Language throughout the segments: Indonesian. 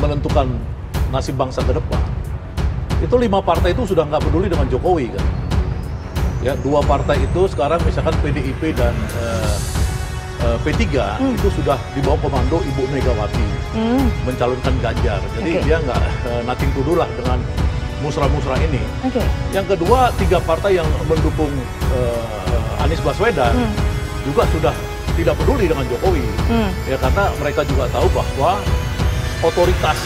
menentukan nasib bangsa ke depan, itu 5 partai itu sudah nggak peduli dengan Jokowi kan. Ya, 2 partai itu sekarang misalkan PDIP dan P3 itu sudah di bawah komando Ibu Megawati mencalonkan Ganjar. Jadi dia nggak nothing to do lah dengan musrah-musrah ini. Yang kedua, 3 partai yang mendukung Anies Baswedan juga sudah tidak peduli dengan Jokowi. Ya, karena mereka juga tahu bahwa otoritas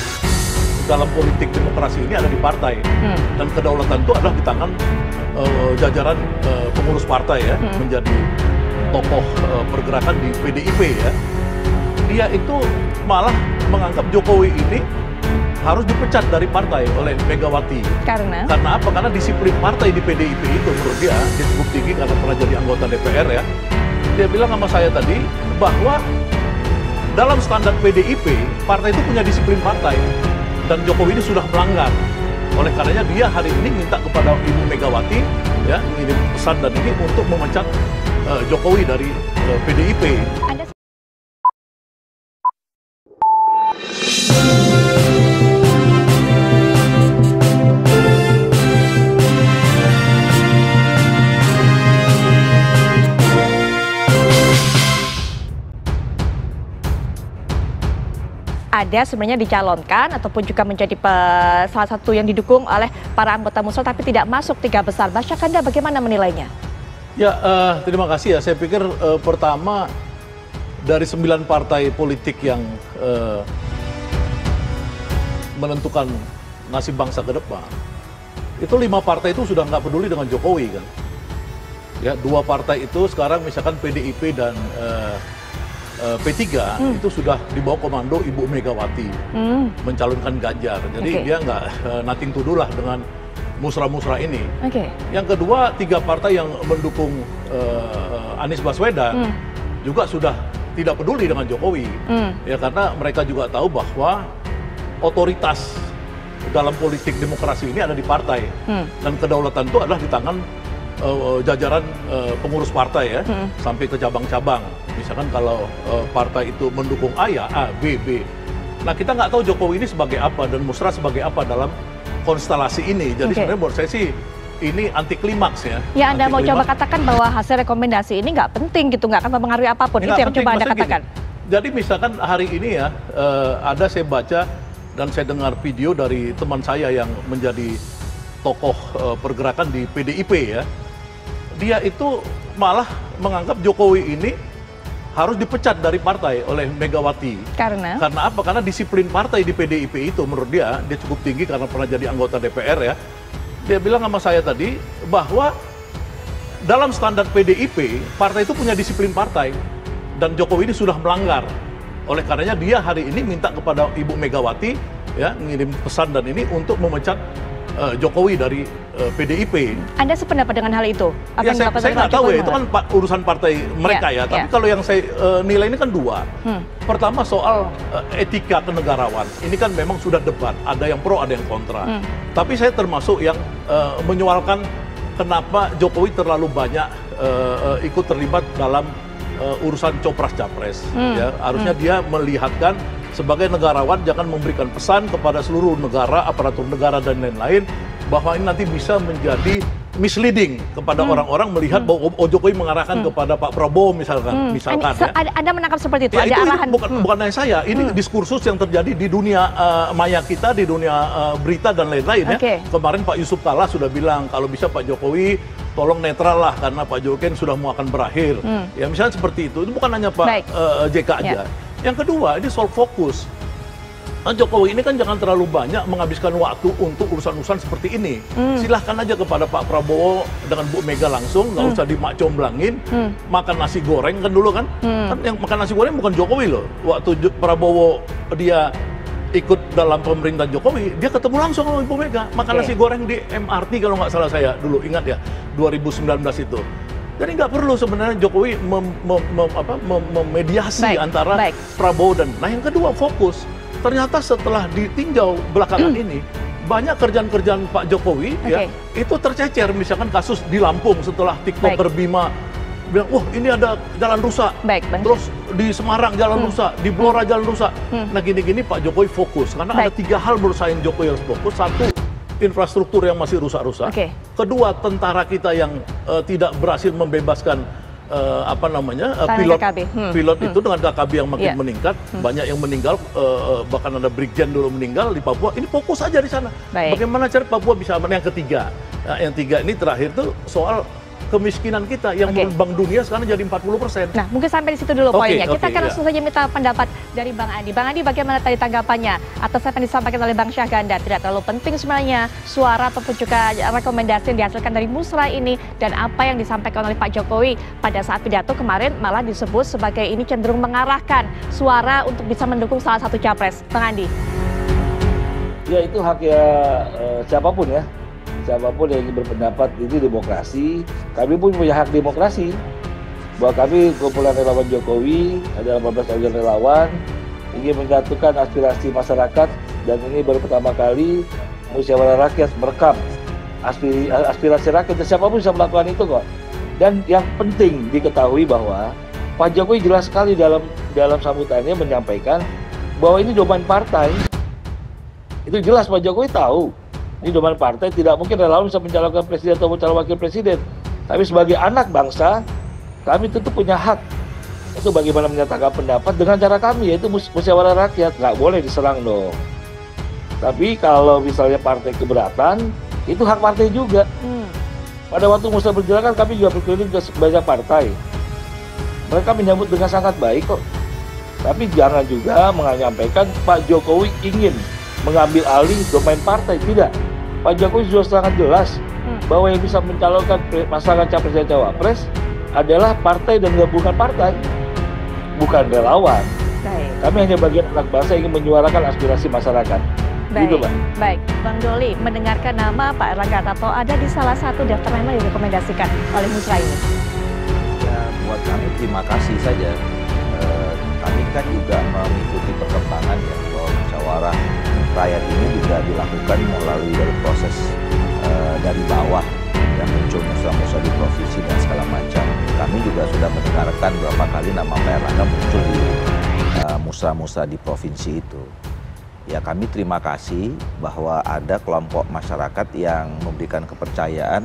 dalam politik demokrasi ini ada di partai. Dan kedaulatan itu adalah di tangan jajaran pengurus partai ya, menjadi tokoh pergerakan di PDIP ya. Dia itu malah menganggap Jokowi ini harus dipecat dari partai oleh Megawati. Karena apa? Karena disiplin partai di PDIP itu menurut dia cukup tinggi karena pernah jadi anggota DPR ya. Dia bilang sama saya tadi bahwa dalam standar PDIP, partai itu punya disiplin partai. Dan Jokowi ini sudah melanggar. Oleh karenanya dia hari ini minta kepada Ibu Megawati ya, mengirim pesan dan ini untuk memecat Jokowi dari PDIP. Ada sebenarnya dicalonkan ataupun juga menjadi salah satu yang didukung oleh para anggota Musrah tapi tidak masuk 3 besar. Basyar Anda bagaimana menilainya? Ya, terima kasih ya. Saya pikir pertama dari 9 partai politik yang menentukan nasib bangsa ke depan, itu 5 partai itu sudah nggak peduli dengan Jokowi kan. Ya, 2 partai itu sekarang misalkan PDIP dan P3 itu sudah di bawah komando Ibu Megawati mencalonkan Ganjar. Jadi dia nggak nothing to do lah dengan musrah-musrah ini. Yang kedua, 3 partai yang mendukung Anies Baswedan juga sudah tidak peduli dengan Jokowi. Ya, karena mereka juga tahu bahwa otoritas dalam politik demokrasi ini ada di partai. Dan kedaulatan itu adalah di tangan jajaran pengurus partai ya, sampai ke cabang-cabang. Misalkan kalau partai itu mendukung A ya A, B, B. Nah, kita nggak tahu Jokowi ini sebagai apa dan Musrah sebagai apa dalam konstelasi ini. Jadi sebenarnya menurut saya sih ini anti klimaks ya. Ya, Anda mau coba katakan bahwa hasil rekomendasi ini nggak penting gitu, nggak akan mempengaruhi apapun. Itu yang coba Anda katakan. Jadi misalkan hari ini ya, ada saya baca dan saya dengar video dari teman saya yang menjadi tokoh pergerakan di PDIP ya. Dia itu malah menganggap Jokowi ini harus dipecat dari partai oleh Megawati. Karena apa? Karena disiplin partai di PDIP itu menurut dia cukup tinggi karena pernah jadi anggota DPR ya. Dia bilang sama saya tadi bahwa dalam standar PDIP, partai itu punya disiplin partai. Dan Jokowi ini sudah melanggar. Oleh karenanya dia hari ini minta kepada Ibu Megawati ya, mengirim pesan dan ini untuk memecat Jokowi dari PDIP. Anda sependapat dengan hal itu? Apa ya, saya nggak tahu ya, itu kan urusan partai mereka ya. Tapi kalau yang saya nilai ini kan 2. Pertama soal etika kenegarawan. Ini kan memang sudah debat, ada yang pro, ada yang kontra. Tapi saya termasuk yang menyoalkan kenapa Jokowi terlalu banyak ikut terlibat dalam urusan copras-capres. Ya, harusnya dia melihatkan sebagai negarawan jangan memberikan pesan kepada seluruh negara, aparatur negara dan lain-lain bahwa ini nanti bisa menjadi misleading kepada orang-orang melihat bahwa Jokowi mengarahkan kepada Pak Prabowo misalkan. Ya. Anda menangkap seperti itu? Ya, ada arahan? Bukan hanya saya, ini diskursus yang terjadi di dunia maya kita, di dunia berita dan lain-lain ya. Kemarin Pak Yusuf Kalla sudah bilang kalau bisa Pak Jokowi tolong netral lah karena Pak Jokowi sudah mau akan berakhir. Ya misalnya seperti itu bukan hanya Pak JK aja. Yang kedua, ini soal fokus. Nah, Jokowi ini kan jangan terlalu banyak menghabiskan waktu untuk urusan-urusan seperti ini. Silahkan aja kepada Pak Prabowo dengan Bu Mega langsung, nggak usah dimacomblangin, makan nasi goreng kan dulu kan. Kan yang makan nasi goreng bukan Jokowi loh. Waktu Prabowo dia ikut dalam pemerintahan Jokowi, dia ketemu langsung sama Ibu Mega, makan nasi goreng di MRT kalau nggak salah saya dulu, ingat ya, 2019 itu. Jadi nggak perlu sebenarnya Jokowi memediasi antara Prabowo dan... Nah yang kedua fokus. Ternyata setelah ditinjau belakangan ini, banyak kerjaan-kerjaan Pak Jokowi ya itu tercecer. Misalkan kasus di Lampung setelah TikToker Bima bilang, wah ini ada jalan rusak. Baik, Bang. Terus di Semarang jalan rusak, di Blora jalan rusak. Nah gini-gini Pak Jokowi fokus, karena ada 3 hal menurut saya yang Jokowi harus fokus. Satu, infrastruktur yang masih rusak-rusak. Oke. Kedua, tentara kita yang tidak berhasil membebaskan pilot itu dengan KKB yang makin meningkat, banyak yang meninggal, bahkan ada brigjen dulu meninggal di Papua. Ini fokus aja di sana. Baik. Bagaimana cara Papua bisa aman? Yang ketiga, yang tiga ini terakhir tuh soal kemiskinan kita yang menurut Bank Dunia sekarang jadi 40%. Nah, mungkin sampai di situ dulu poinnya. Kita akan langsung iya. saja minta pendapat dari Bang Andi. Bang Andi, bagaimana tadi tanggapannya atas apa yang disampaikan oleh Bang Syahganda? Tidak terlalu penting sebenarnya suara ataupun juga rekomendasi yang dihasilkan dari musrah ini, dan apa yang disampaikan oleh Pak Jokowi pada saat pidato kemarin malah disebut sebagai ini cenderung mengarahkan suara untuk bisa mendukung salah satu capres. Bang Andi. Ya, itu hak siapapun ya. Siapapun yang ingin berpendapat, ini demokrasi. Kami pun punya hak demokrasi. Bahwa kami kumpulan relawan Jokowi, ada 18 organ relawan, ingin menyatukan aspirasi masyarakat, dan ini baru pertama kali musyawarah rakyat merekam aspirasi rakyat, dan siapapun bisa melakukan itu kok. Dan yang penting diketahui bahwa Pak Jokowi jelas sekali dalam sambutannya menyampaikan bahwa ini domain partai. Itu jelas Pak Jokowi tahu. Ini domain partai, tidak mungkin relawan bisa mencalonkan presiden atau calon wakil presiden. Tapi sebagai anak bangsa, kami tentu punya hak itu bagaimana menyatakan pendapat dengan cara kami, yaitu musyawarah rakyat. Nggak boleh diserang dong. Tapi kalau misalnya partai keberatan, itu hak partai juga. Pada waktu musyawarah berjalan kan kami juga berkeliling ke banyak partai. Mereka menyambut dengan sangat baik kok. Tapi jangan juga menyampaikan Pak Jokowi ingin mengambil alih domain partai. Tidak. Pak Jokowi sudah sangat jelas bahwa yang bisa mencalonkan pasangan capres dan cawapres adalah partai dan gabungan partai, bukan relawan. Baik. Kami hanya bagian anak bangsa yang ingin menyuarakan aspirasi masyarakat. Baik, Gitu, Pak. Baik. Bang Doli, mendengarkan nama Pak Erlangga Hartarto ada di salah satu daftar nama yang direkomendasikan oleh musrah ini. Ya, buat kami terima kasih saja. Kami kan juga mengikuti perkembangan ya, bahwa musyawarah rakyat ini juga dilakukan melalui dari proses dari bawah yang muncul musrah-musrah di provinsi dan segala macam. Kami juga sudah mendengarkan beberapa kali nama Pak Erlangga muncul di musrah-musrah di provinsi itu. Ya, kami terima kasih bahwa ada kelompok masyarakat yang memberikan kepercayaan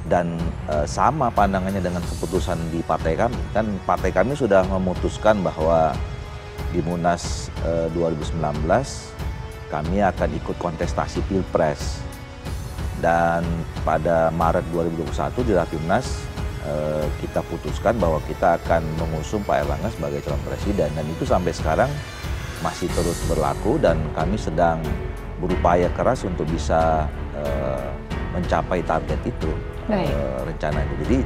dan sama pandangannya dengan keputusan di partai kami. Kan partai kami sudah memutuskan bahwa di Munas 2019 kami akan ikut kontestasi Pilpres. Dan pada Maret 2021 di Rapimnas kita putuskan bahwa kita akan mengusung Pak Erlangga sebagai calon presiden. Dan itu sampai sekarang masih terus berlaku, dan kami sedang berupaya keras untuk bisa mencapai target itu. Rencana itu. Jadi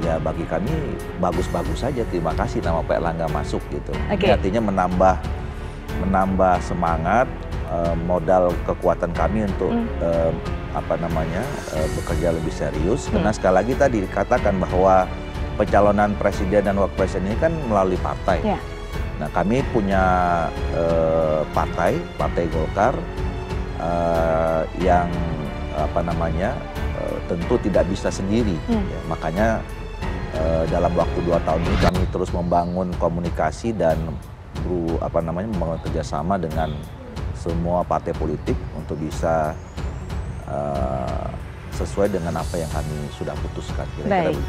ya bagi kami bagus-bagus saja. Terima kasih nama Pak Erlangga masuk gitu. Ini artinya menambah semangat, modal kekuatan kami untuk bekerja lebih serius. Karena sekali lagi tadi dikatakan bahwa pencalonan presiden dan wakil presiden ini kan melalui partai. Nah, kami punya partai Golkar yang tentu tidak bisa sendiri. Ya, makanya dalam waktu 2 tahun ini kami terus membangun komunikasi dan membangun kerjasama dengan semua partai politik untuk bisa sesuai dengan apa yang kami sudah putuskan. Kira-kira begitu.